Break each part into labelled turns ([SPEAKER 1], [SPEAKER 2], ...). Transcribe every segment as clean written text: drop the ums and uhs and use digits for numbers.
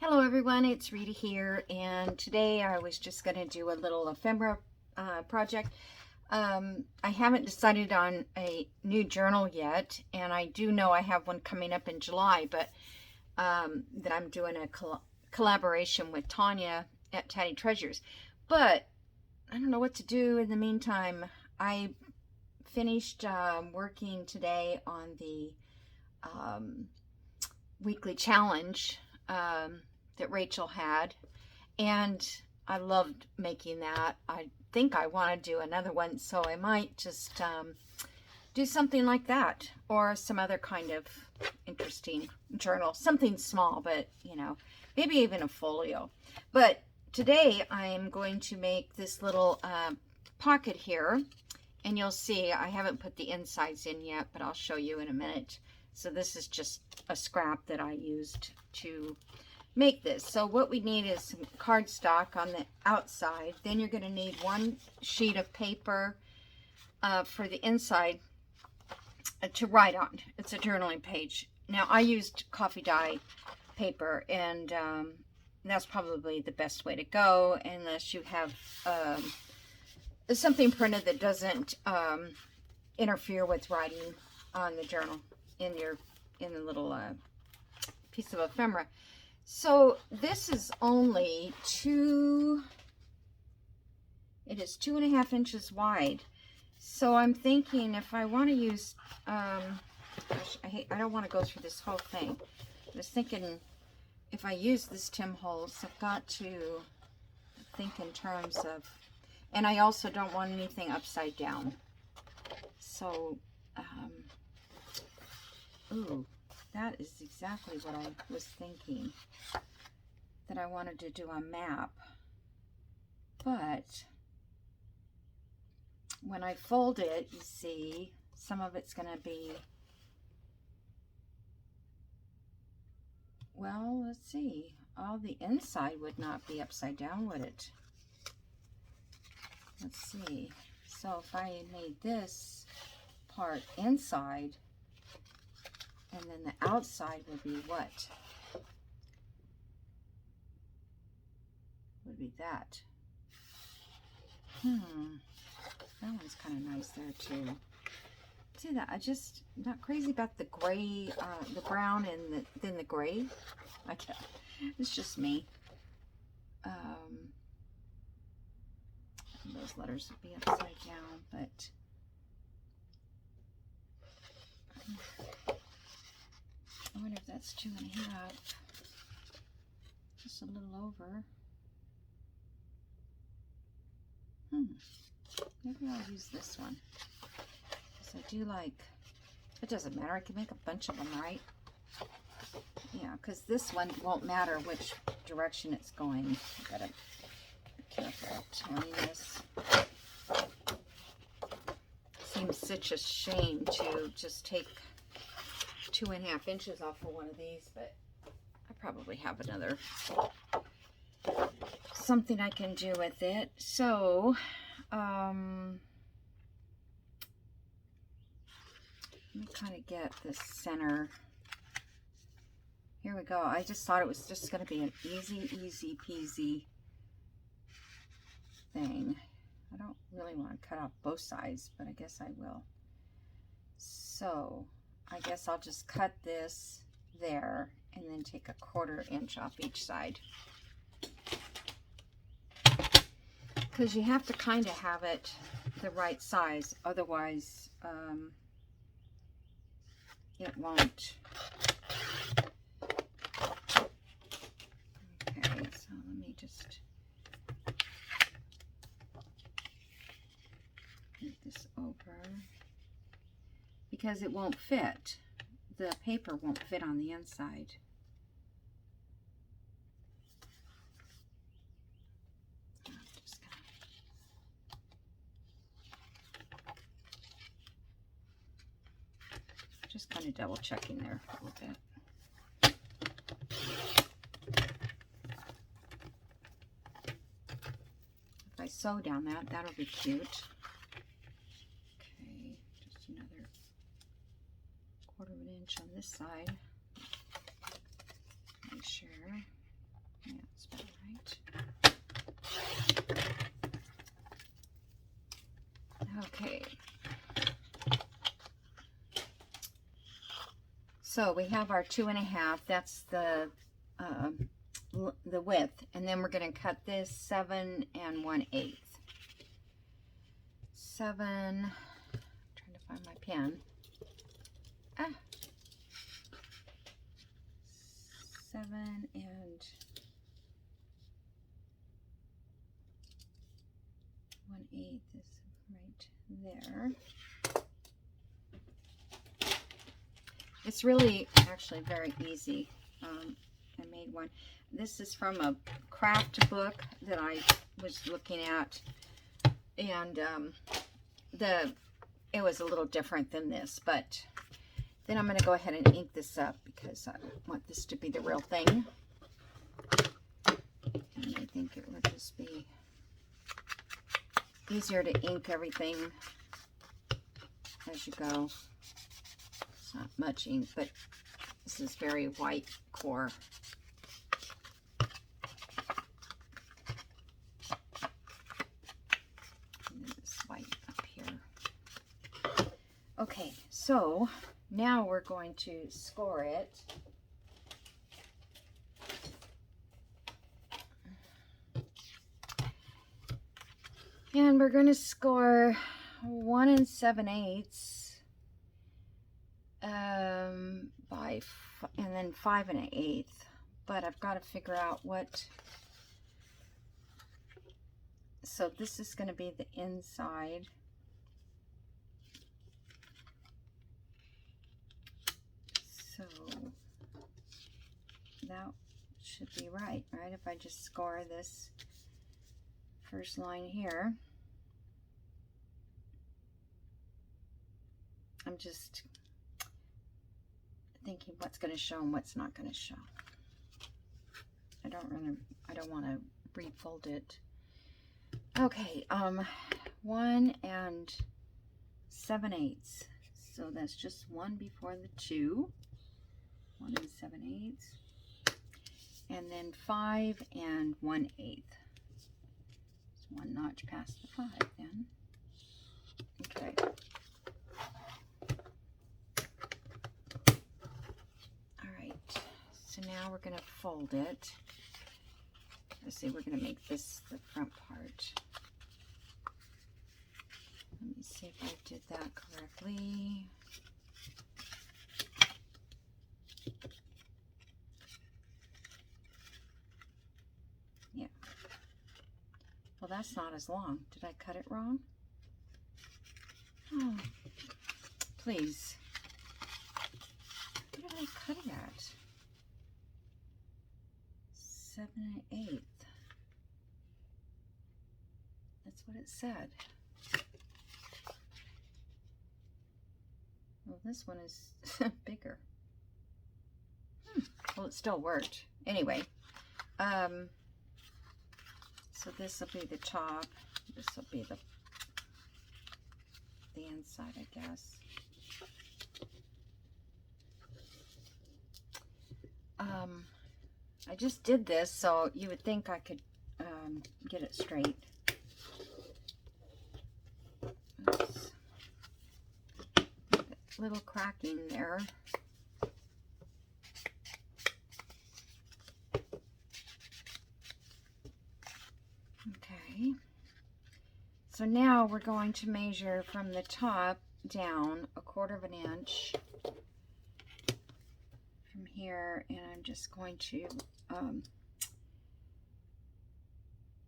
[SPEAKER 1] Hello everyone, it's Rita here, and today I was just going to do a little ephemera project. I haven't decided on a new journal yet, and I do know I have one coming up in July, but that I'm doing a collaboration with Tanya at Tatty Treasures. But I don't know what to do in the meantime. I finished working today on the weekly challenge that Rachel had, and I loved making that. I think I want to do another one, so I might just do something like that, or some other kind of interesting journal, something small, but you know, maybe even a folio. But today I'm going to make this little pocket here, and you'll see I haven't put the insides in yet, but I'll show you in a minute. So this is just a scrap that I used to make this. So what we need is some cardstock on the outside. Then you're going to need one sheet of paper for the inside to write on. It's a journaling page. Now I used coffee dye paper, and that's probably the best way to go, unless you have something printed that doesn't interfere with writing on the journal in the little piece of ephemera. So this is only it is 2.5 inches wide. So I'm thinking, if I want to use, gosh, I don't want to go through this whole thing. I was thinking, if I use this Tim Holtz, I've got to think in terms of, and I also don't want anything upside down. So, ooh, that is exactly what I was thinking, that I wanted to do a map. But when I fold it, you see, some of it's going to be, well, let's see, all the inside would not be upside down, would it? Let's see. So if I made this part inside, and then the outside would be what? Would be that. That one's kind of nice there too. See that? I just not crazy about the gray, the brown, and then the gray. I can't. It's just me. Those letters would be upside down, but I wonder if that's 2.5. Just a little over. Maybe I'll use this one, because I do like, it doesn't matter, I can make a bunch of them, right? Yeah, because this one won't matter which direction it's going. I've got to be careful tearing this. Seems such a shame to just take 2.5 inches off of one of these, but I probably have another something I can do with it. So let me kind of get the center. Here we go. I just thought it was just going to be an easy peasy thing. I don't really want to cut off both sides, but I guess I will. So I guess I'll just cut this there and then take a 1/4 inch off each side. Because you have to kind of have it the right size, otherwise it won't. Okay, so let me just move this over, because it won't fit. The paper won't fit on the inside. Just kind of double checking there a little bit. If I sew down that'll be cute. Okay, just another 1/4 inch on this side. Make sure. So we have our 2.5. That's the width, and then we're going to cut this 7 1/8. 7. I'm trying to find my pen. 7 1/8 is right there. It's really actually very easy. I made one. This is from a craft book that I was looking at, and it was a little different than this, but then I'm going to go ahead and ink this up because I want this to be the real thing. And I think it would just be easier to ink everything as you go. It's not much ink, but this is very white core. And then this white up here. Okay, so now we're going to score it. And we're going to score 1 7/8 and then 5 1/8. But I've got to figure out what. So this is going to be the inside. So that should be right? If I just score this first line here. I'm just thinking what's going to show and what's not going to show. I don't want to refold it. Okay, 1 7/8. So that's just 1 before the 2. 1 7/8. And then 5 1/8. It's 1 notch past the 5 then. Okay. So now we're going to fold it. Let's see, we're going to make this the front part. Let me see if I did that correctly. Yeah. Well, that's not as long. Did I cut it wrong? Oh, please. Where did I cut it at? 7 1/8. That's what it said. Well, this one is bigger. Well, it still worked. Anyway, so this will be the top. This will be the inside, I guess. I just did this, so you would think I could get it straight. Oops. Little cracking there. Okay. So now we're going to measure from the top down 1/4 inch. From here, and I'm just going to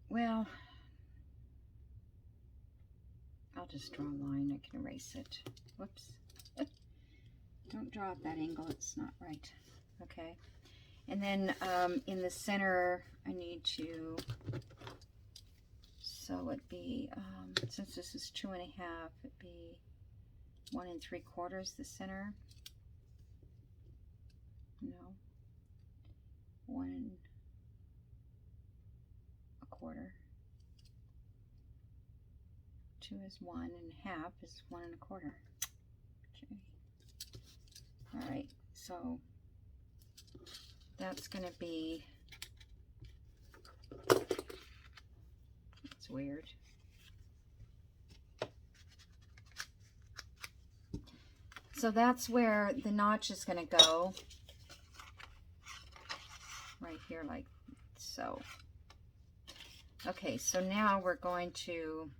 [SPEAKER 1] well, I'll just draw a line. I can erase it. Whoops. Don't draw at that angle, it's not right. Okay, and then in the center I need to, so it'd be since this is 2 1/2, it'd be 1 3/4 the center. No, 1 1/4. 2 is 1 1/2 is 1 1/4. Okay. All right. So that's going to be. That's weird. So that's where the notch is going to go. Right here, like so. Okay, so now we're going to,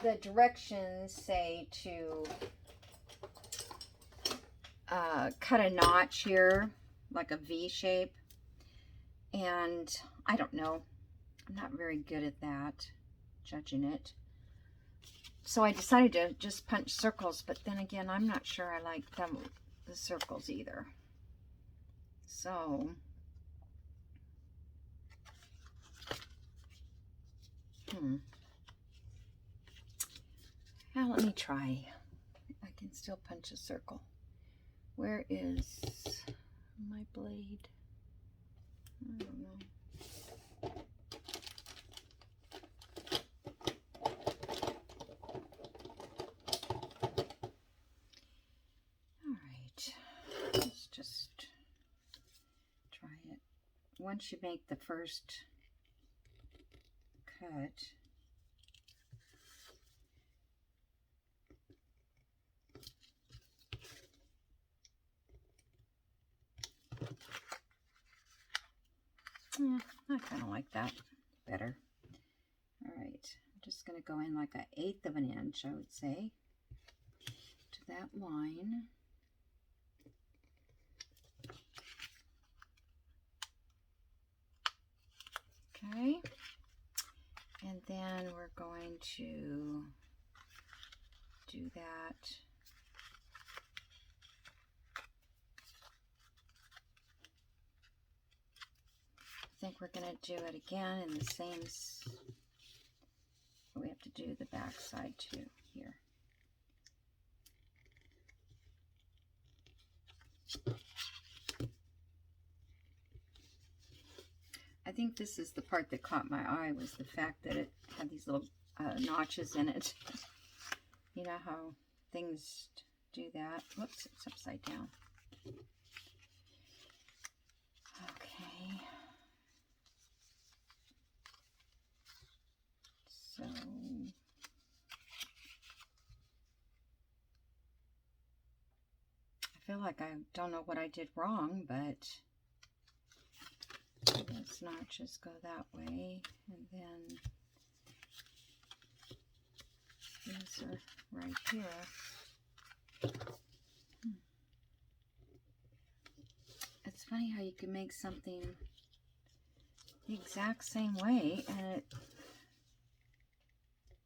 [SPEAKER 1] the directions say to cut a notch here, like a V shape. And I don't know, I'm not very good at that, judging it. So I decided to just punch circles, but then again, I'm not sure I like the circles either. So, now let me try. I can still punch a circle. Where is my blade? I don't know. All right, let's just try it. Once you make the first cut, yeah, I kind of like that better. All right, I'm just going to go in like 1/8 of an inch, I would say, to that line. Okay, and then we're going to do that. I think we're going to do it again in the same, we have to do the back side too here. I think this is the part that caught my eye, was the fact that it had these little notches in it. You know how things do that. Whoops, it's upside down. Okay. So I feel like I don't know what I did wrong, but these notches go that way, and then these are right here. It's funny how you can make something the exact same way and it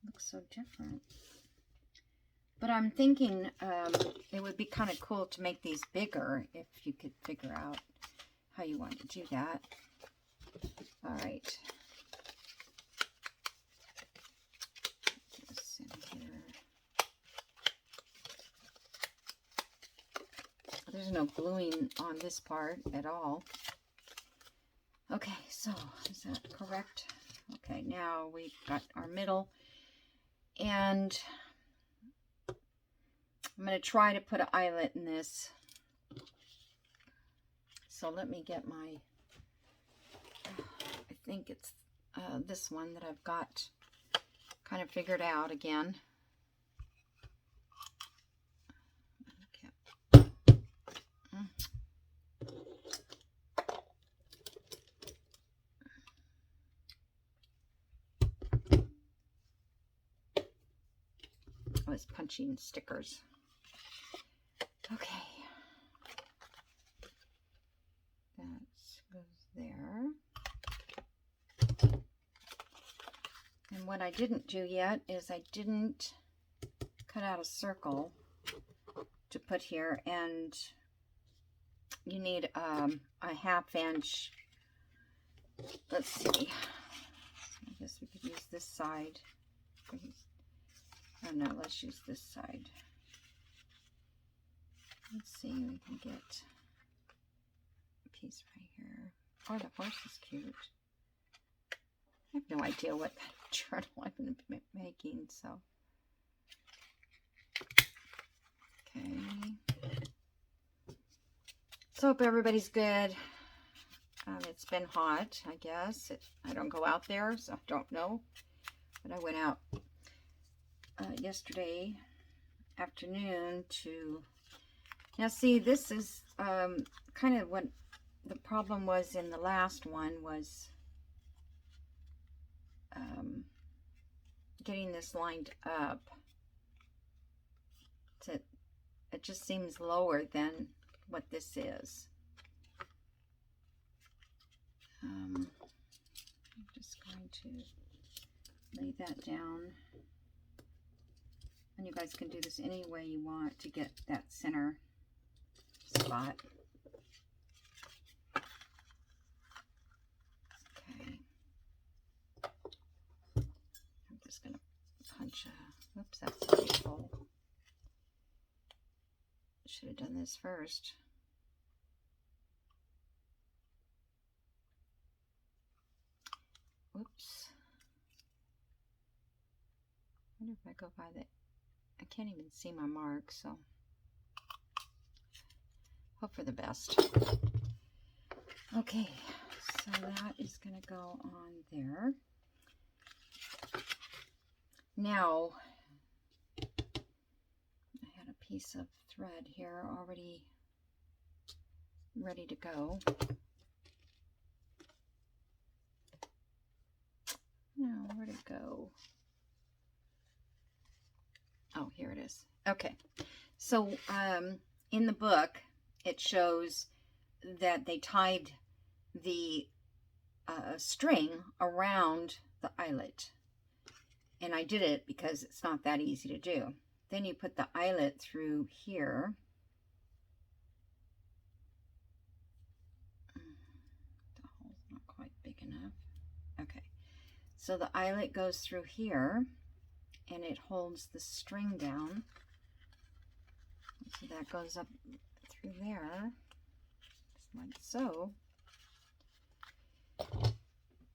[SPEAKER 1] looks so different. But I'm thinking it would be kind of cool to make these bigger if you could figure out how you want to do that. All right. Put this in here. There's no gluing on this part at all. Okay, so is that correct? Okay, now we've got our middle, and I'm going to try to put an eyelet in this. So let me get my, I think it's this one that I've got kind of figured out again. Okay. I was punching stickers. Okay. That goes there. And what I didn't do yet is I didn't cut out a circle to put here, and you need a 1/2 inch. Let's see. I guess we could use this side. Oh no, let's use this side. Let's see, we can get a piece right here. Oh, the horse is cute. I have no idea what kind of journal I'm going to be making, so. Okay. So hope everybody's good. It's been hot, I guess. I don't go out there, so I don't know. But I went out yesterday afternoon to, now see, this is kind of what the problem was in the last one, was getting this lined up. It just seems lower than what this is. I'm just going to lay that down. And you guys can do this any way you want to get that center spot. Okay. I'm just going to punch a, oops, that's already full. Should have done this first. Whoops. I wonder if I go by the, I can't even see my mark, so hope for the best. Okay, so that is going to go on there. Now, I had a piece of thread here already ready to go. Now, where'd it go? Oh, here it is. Okay, so in the book, it shows that they tied the string around the eyelet. And I did it because it's not that easy to do. Then you put the eyelet through here. The hole's not quite big enough. Okay, so the eyelet goes through here and it holds the string down. So that goes up through there, just like so.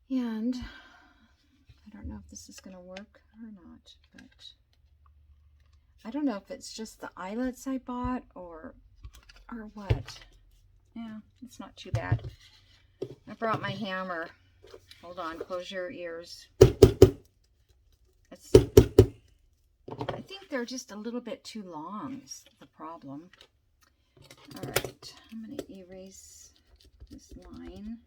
[SPEAKER 1] And I don't know if this is going to work or not, but I don't know if it's just the eyelets I bought or what. Yeah, it's not too bad. I brought my hammer. Hold on, close your ears. Let's see. I think they're just a little bit too long is the problem. All right, I'm going to erase this line.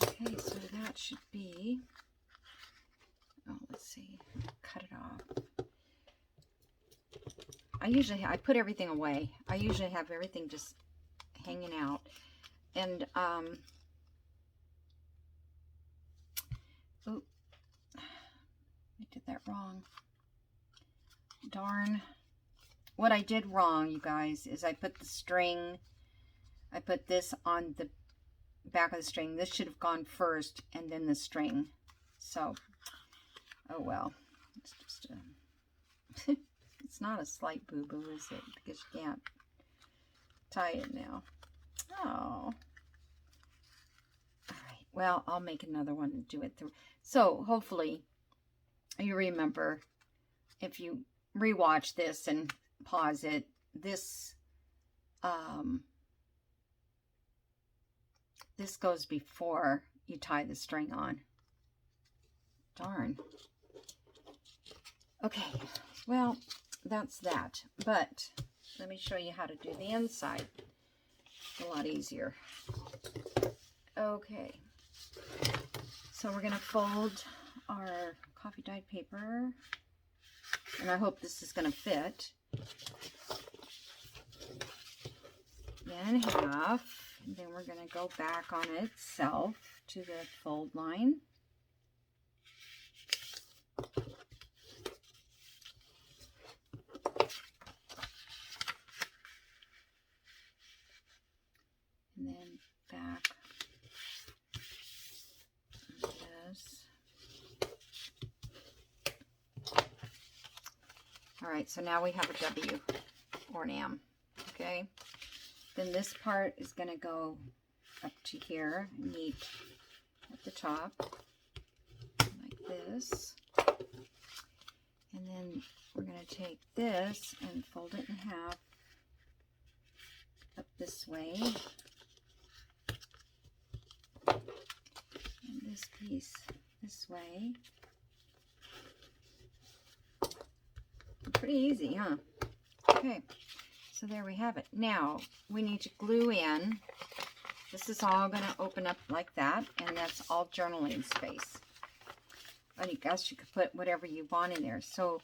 [SPEAKER 1] Okay, so that should be, oh, let's see, cut it off. I put everything away. I usually have everything just hanging out. And, oh, I did that wrong. Darn. What I did wrong, you guys, is I put the string, I put this on the back of the string. This should have gone first and then the string. So, oh well. It's just a, it's not a slight boo-boo, is it? Because you can't tie it now. Oh. Alright, well, I'll make another one and do it through. So, hopefully, you remember, if you rewatch this and pause it, this, this goes before you tie the string on. Darn. Okay, well, that's that. But let me show you how to do the inside. It's a lot easier. Okay, so we're going to fold our coffee dyed paper, and I hope this is going to fit. In half, and then we're going to go back on itself to the fold line. And then back like this. All right, so now we have a W or an M, okay? Then this part is going to go up to here, meet at the top, like this. And then we're going to take this and fold it in half up this way. And this piece this way. Pretty easy, huh? Okay, so there we have it. Now, we need to glue in. This is all going to open up like that, and that's all journaling space. And I guess you could put whatever you want in there. So,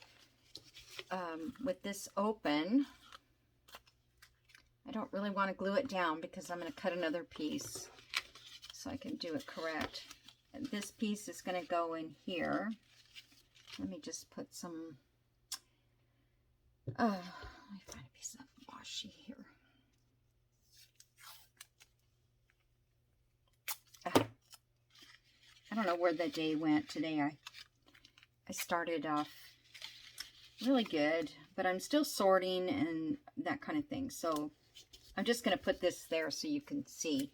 [SPEAKER 1] with this open, I don't really want to glue it down because I'm going to cut another piece so I can do it correct. And this piece is going to go in here. Let me just put some, let me find a piece of washi here. I don't know where the day went today. I started off really good, but I'm still sorting and that kind of thing. So I'm just going to put this there so you can see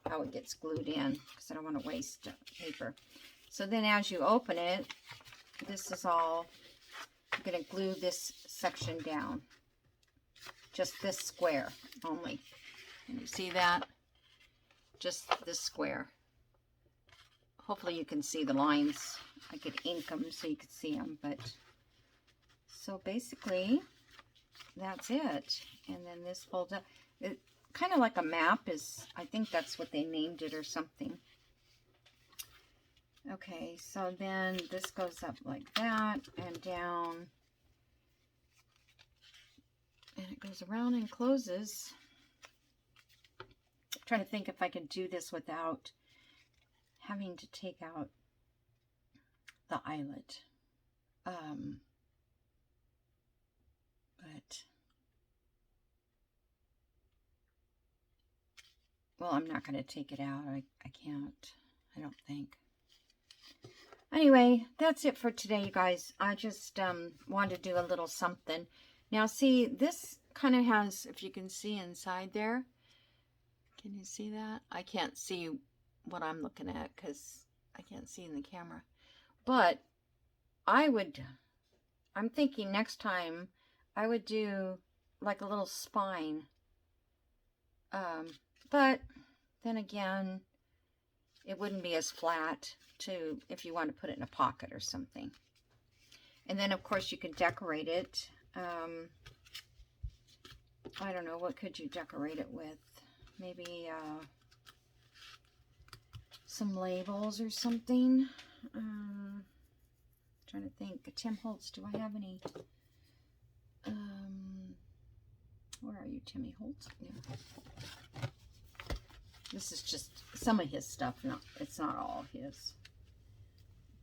[SPEAKER 1] how it gets glued in, because I don't want to waste paper. So then as you open it, this is all, I'm going to glue this section down. Just this square only. Can you see that? Just this square. Hopefully you can see the lines. I could ink them so you could see them, but so basically that's it. And then this folds up. It kind of like a map is, I think that's what they named it or something. Okay, so then this goes up like that and down. And it goes around and closes. I'm trying to think if I could do this without having to take out the eyelet. But, well, I'm not going to take it out. I can't, I don't think. Anyway, that's it for today, you guys. I just wanted to do a little something. Now, see, this kind of has, if you can see inside there, can you see that? I can't see what I'm looking at because I can't see in the camera. But I'm thinking next time I would do like a little spine. But then again, it wouldn't be as flat to if you want to put it in a pocket or something. And then of course you could decorate it. I don't know, what could you decorate it with? Maybe some labels or something. Trying to think. Tim Holtz, do I have any? Where are you, Timmy Holtz? Yeah. This is just some of his stuff. No, it's not all his.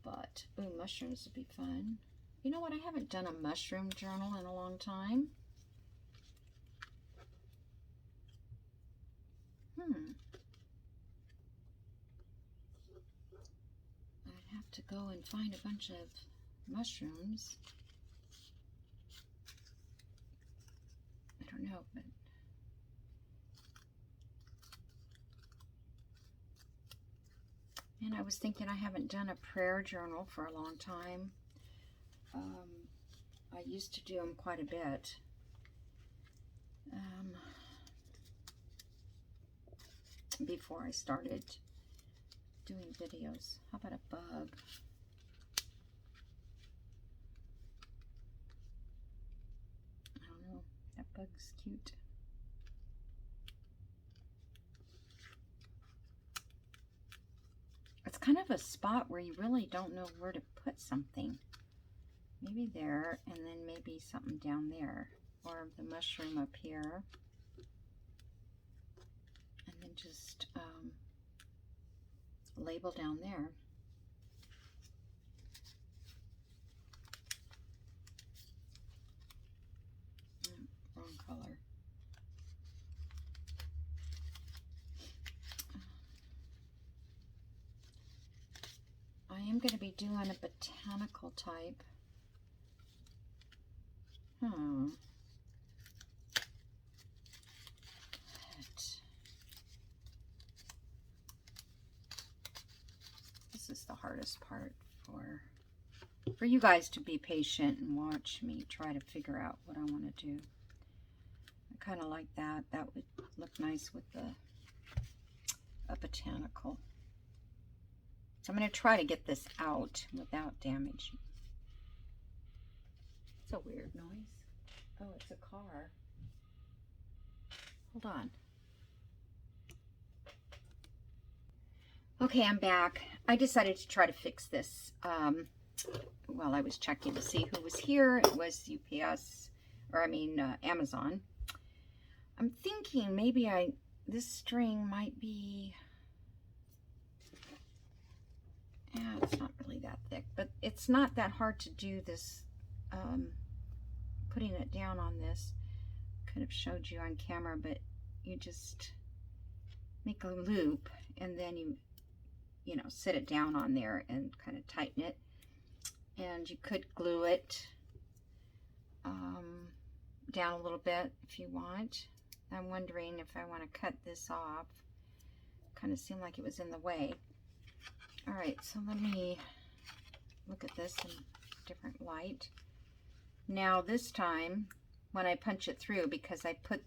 [SPEAKER 1] But, ooh, mushrooms would be fun. You know what? I haven't done a mushroom journal in a long time. I'd have to go and find a bunch of mushrooms. I don't know, but and I was thinking I haven't done a prayer journal for a long time. I used to do them quite a bit. Before I started doing videos. How about a bug? I don't know. That bug's cute. It's kind of a spot where you really don't know where to put something. Maybe there, and then maybe something down there. Or the mushroom up here. And then just label down there. Wrong color. I am going to be doing a botanical type. This is the hardest part for you guys to be patient and watch me try to figure out what I want to do. I kind of like that. That would look nice with a botanical. So I'm going to try to get this out without damage. It's a weird noise. Oh, it's a car. Hold on. Okay, I'm back. I decided to try to fix this while I was checking to see who was here. It was UPS, or I mean Amazon. I'm thinking maybe this string might be, yeah, it's not really that thick, but it's not that hard to do this, putting it down on this. Could have showed you on camera, but you just make a loop and then you know, sit it down on there and kind of tighten it. And you could glue it down a little bit if you want. I'm wondering if I want to cut this off. Kind of seemed like it was in the way. All right, so let me look at this in different light. Now this time, when I punch it through, because I put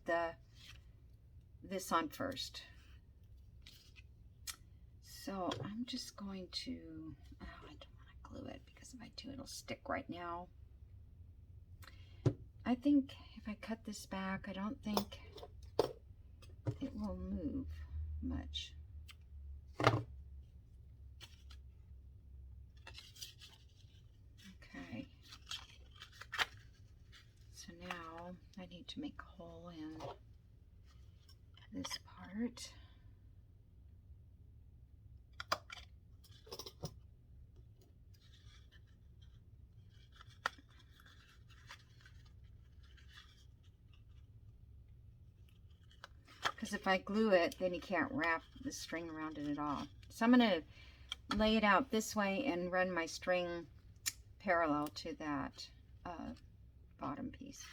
[SPEAKER 1] this on first. So I'm just going to, oh, I don't want to glue it because if I do, it'll stick right now. I think if I cut this back, I don't think it will move much. Okay. So now I need to make a hole in this part. Because if I glue it, then you can't wrap the string around it at all. So I'm going to lay it out this way and run my string parallel to that bottom piece.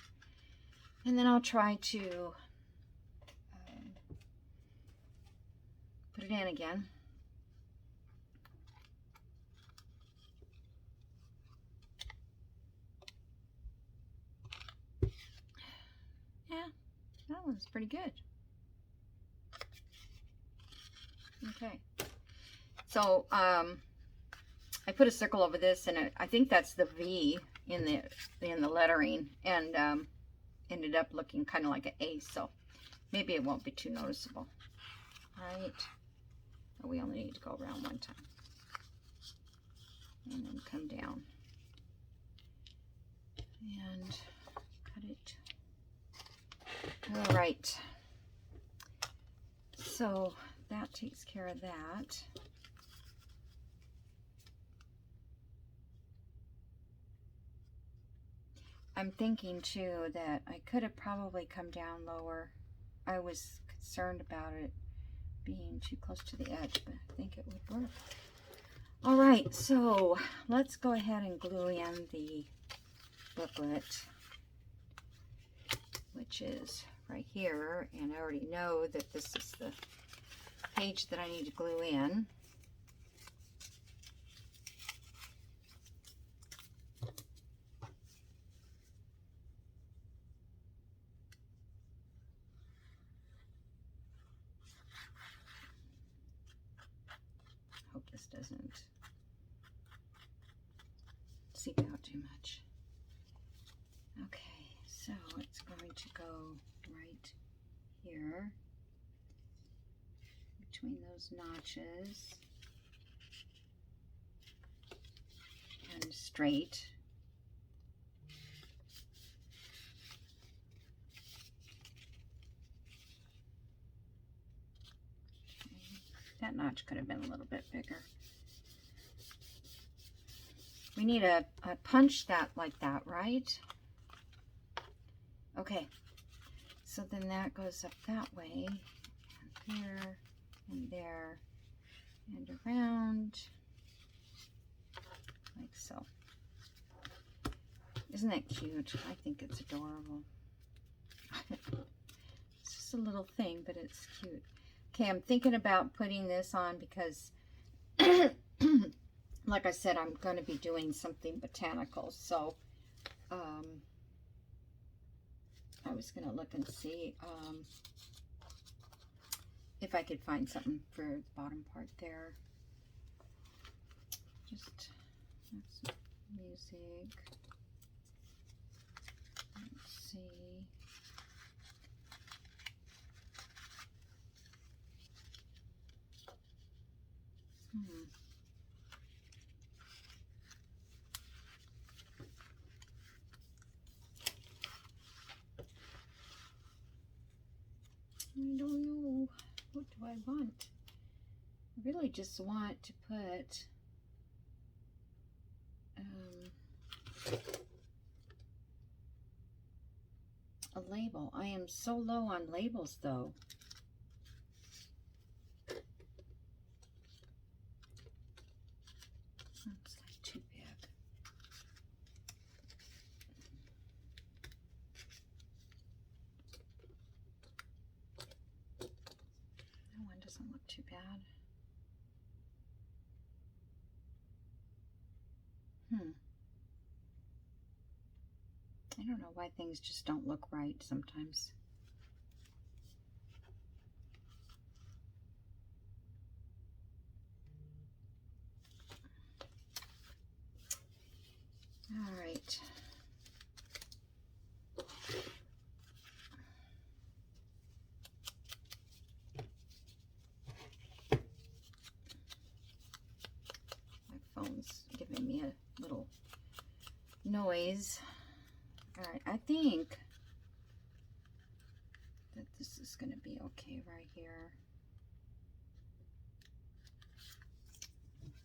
[SPEAKER 1] And then I'll try to put it in again. Yeah, that one's pretty good. Okay, so I put a circle over this, and I think that's the V in the lettering, and ended up looking kind of like an A, so maybe it won't be too noticeable. Right, but we only need to go around one time and then come down and cut it. All right, so that takes care of that. I'm thinking too that I could have probably come down lower. I was concerned about it being too close to the edge, but I think it would work. All right, so let's go ahead and glue in the booklet, which is right here, and I already know that this is the page that I need to glue in. Hope this doesn't seep out too much. Okay, so it's going to go right here between those notches and straight. That notch could have been a little bit bigger. We need a punch that like that, right? Okay, so then that goes up that way, and here, and there, and around, like so. Isn't that cute? I think it's adorable. It's just a little thing, but it's cute. Okay, I'm thinking about putting this on because, like I said, I'm going to be doing something botanical. So, I was going to look and see if I could find something for the bottom part there. Just, that's music. see. I don't know. What do I want? I really just want to put a label. I am so low on labels though. That's like too big. That one doesn't look too bad. I don't know why things just don't look right sometimes. All right. My phone's giving me a little noise. All right, I think that this is going to be okay right here.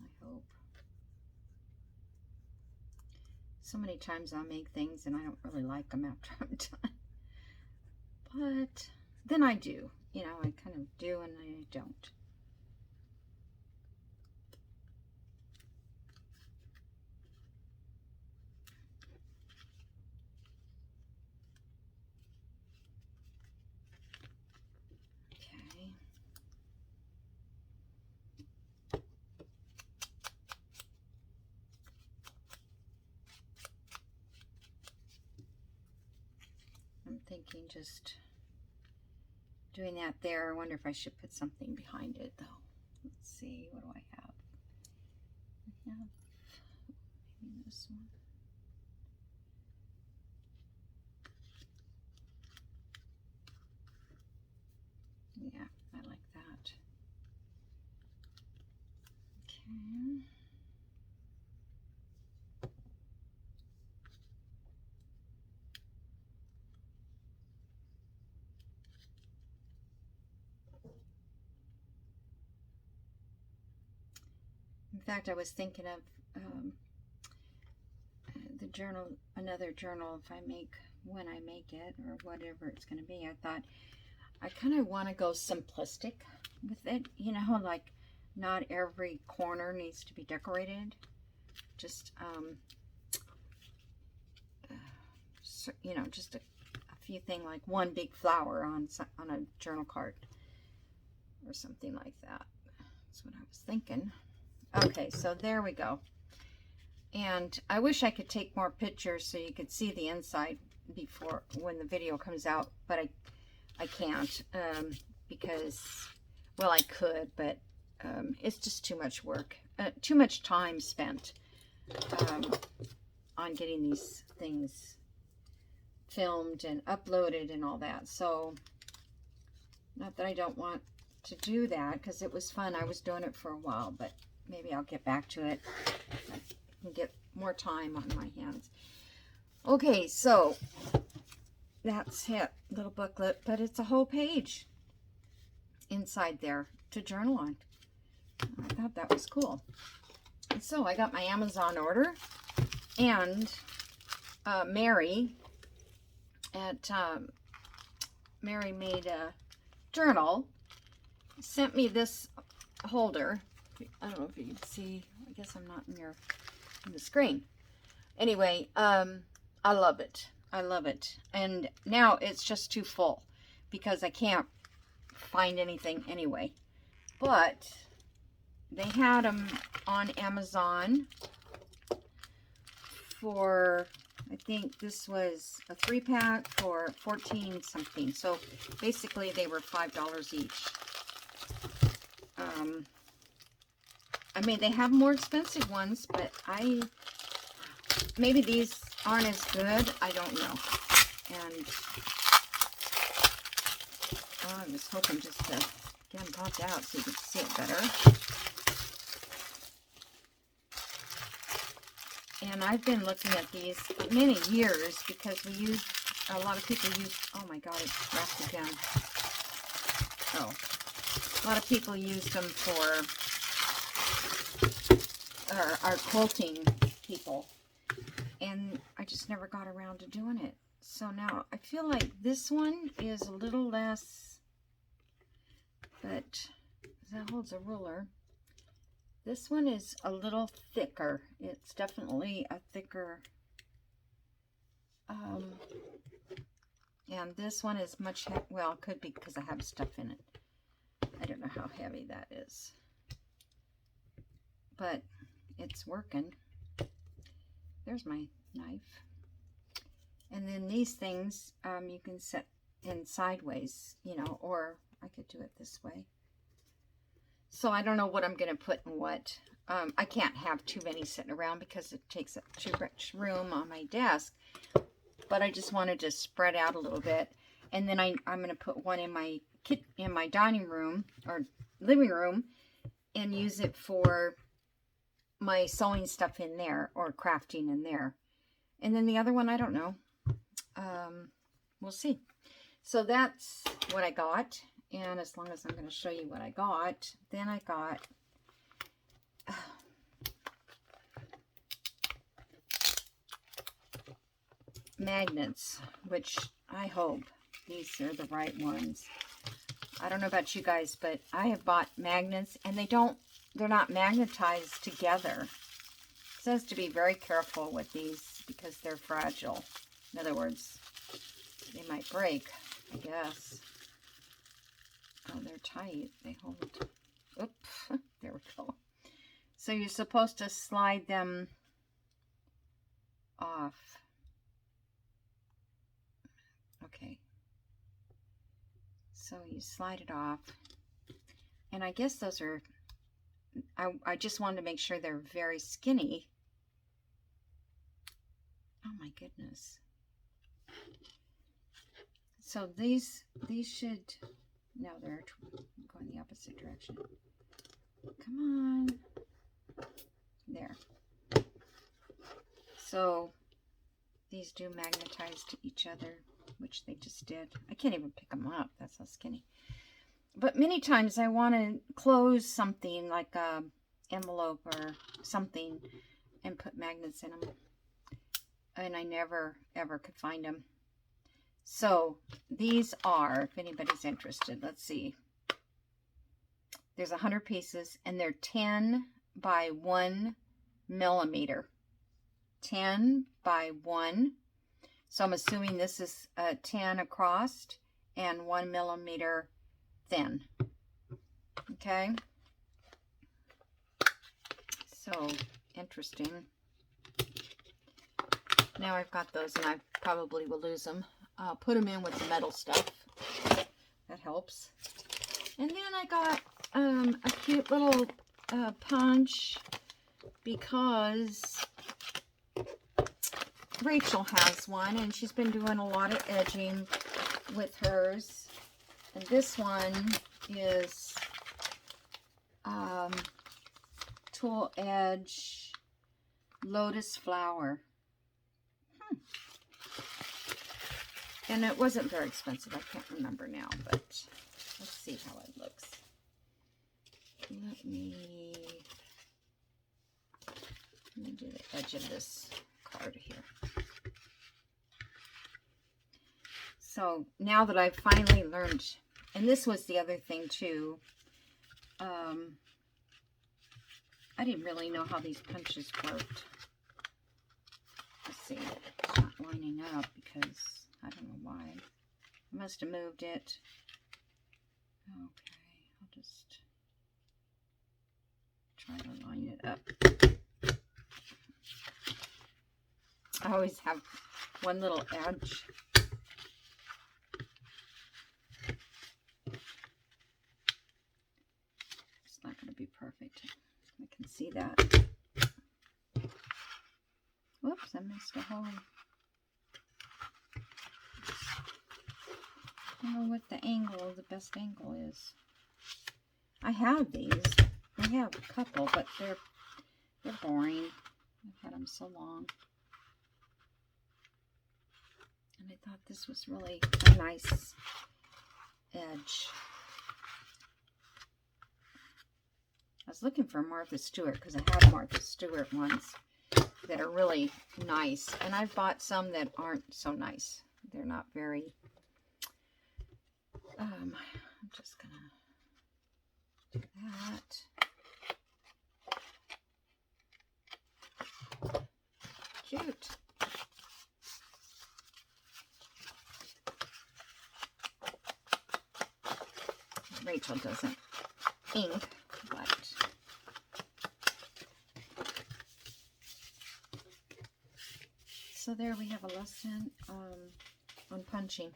[SPEAKER 1] I hope. So many times I'll make things and I don't really like them after I'm done. But then I do. You know, I kind of do and I don't. Okay. I'm thinking just doing that there. I wonder if I should put something behind it though. Let's see, what do I have? I have maybe this one. Yeah, I like that. Okay. In fact, I was thinking of the journal, another journal, if I make, when I make it, or whatever it's going to be. I thought I kind of want to go simplistic with it, you know, like not every corner needs to be decorated. Just, you know, just a few things, like one big flower on a journal card or something like that. That's what I was thinking. Okay, so there we go. And I wish I could take more pictures so you could see the inside before, when the video comes out, but I can't because, well, I could, but it's just too much work, too much time spent on getting these things filmed and uploaded and all that. So not that I don't want to do that, because it was fun. I was doing it for a while, but maybe I'll get back to it and get more time on my hands. Okay, so that's it, little booklet, but it's a whole page inside there to journal on. I thought that was cool. And so I got my Amazon order, and Mary at Mary Made a Journal sent me this holder. I don't know if you can see. I guess I'm not in the screen. Anyway, I love it. I love it. And now it's just too full because I can't find anything anyway. But they had them on Amazon for, I think this was a 3-pack for 14 something. So basically they were $5 each. I mean, they have more expensive ones, but maybe these aren't as good. I don't know. And I was hoping just to get them popped out so you could see it better. And I've been looking at these for many years because we use, a lot of people use, oh my god, it's wrapped again. Oh, a lot of people use them for our quilting people. And I just never got around to doing it. So now I feel like this one is a little less, but that holds a ruler. This one is a little thicker. It's definitely a thicker, and this one is much, well, it could be because I have stuff in it. I don't know how heavy that is, but it's working. There's my knife. And then these things, you can set in sideways, you know, or I could do it this way. So I don't know what I'm going to put in what. I can't have too many sitting around because it takes up too much room on my desk. But I just wanted to spread out a little bit. And then I'm going to put one in my dining room or living room and use it for my sewing stuff in there or crafting in there. And then the other one, I don't know. We'll see. So that's what I got. And as long as I'm going to show you what I got, then I got magnets, which I hope these are the right ones. I don't know about you guys, but I have bought magnets and they're not magnetized together. It says to be very careful with these because they're fragile. In other words, they might break, I guess. Oh, they're tight. They hold. Oops. There we go. So you're supposed to slide them off. Okay. So you slide it off. And I guess those are, I just wanted to make sure they're very skinny. Oh my goodness. So these should, no, they're going the opposite direction. Come on. There. So these do magnetize to each other, which they just did. I can't even pick them up. That's how skinny. But many times I want to close something like a envelope or something and put magnets in them. And I never, ever could find them. So these are, if anybody's interested, let's see. There's 100 pieces and they're 10 by 1 millimeter. 10 by 1. So I'm assuming this is 10 across and 1 millimeter thin. Okay. So interesting. Now I've got those and I probably will lose them. I'll put them in with the metal stuff. That helps. And then I got a cute little punch because Rachel has one and she's been doing a lot of edging with hers. And this one is Tool Edge Lotus Flower. And it wasn't very expensive. I can't remember now, but let's see how it looks. Let me do the edge of this card here. So now that I've finally learned, and this was the other thing too, I didn't really know how these punches worked. Let's see, it's not lining up because I don't know why. I must have moved it. Okay, I'll just try to line it up. I always have one little edge. It's not going to be perfect. I can see that. Whoops, I missed a hole. I don't know what the angle, the best angle is. I have these. I have a couple, but they're boring. I've had them so long. And I thought this was really a nice edge. I was looking for Martha Stewart because I had Martha Stewart ones that are really nice. And I've bought some that aren't so nice. They're not very... I'm just going to do that. Cute. Rachel doesn't ink, but so there we have a lesson on punching.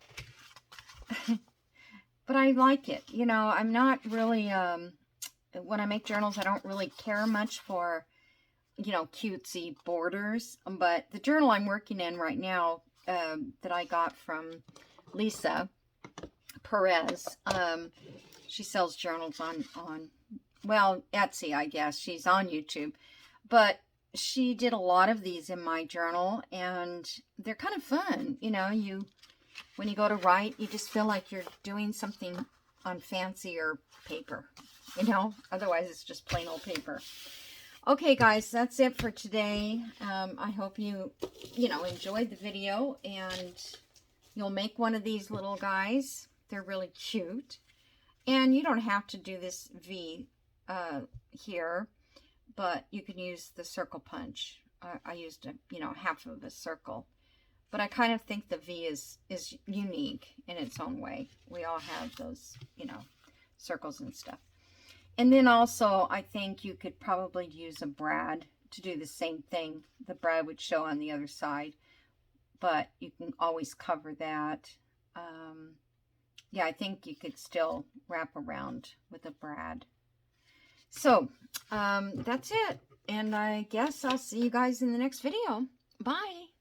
[SPEAKER 1] But I like it. You know, I'm not really, when I make journals, I don't really care much for, you know, cutesy borders. But the journal I'm working in right now that I got from Lisa Perez, she sells journals on, well, Etsy, I guess. She's on YouTube. But she did a lot of these in my journal, and they're kind of fun. You know, when you go to write, you just feel like you're doing something on fancier paper, you know? Otherwise, it's just plain old paper. Okay, guys, that's it for today. I hope you enjoyed the video, and you'll make one of these little guys. They're really cute. And you don't have to do this V here, but you can use the circle punch. I used half of a circle. But I kind of think the V is unique in its own way. We all have those, circles and stuff. And then also, I think you could probably use a brad to do the same thing. The brad would show on the other side, but you can always cover that. Yeah, I think you could still wrap around with a brad. So, that's it. And I guess I'll see you guys in the next video. Bye.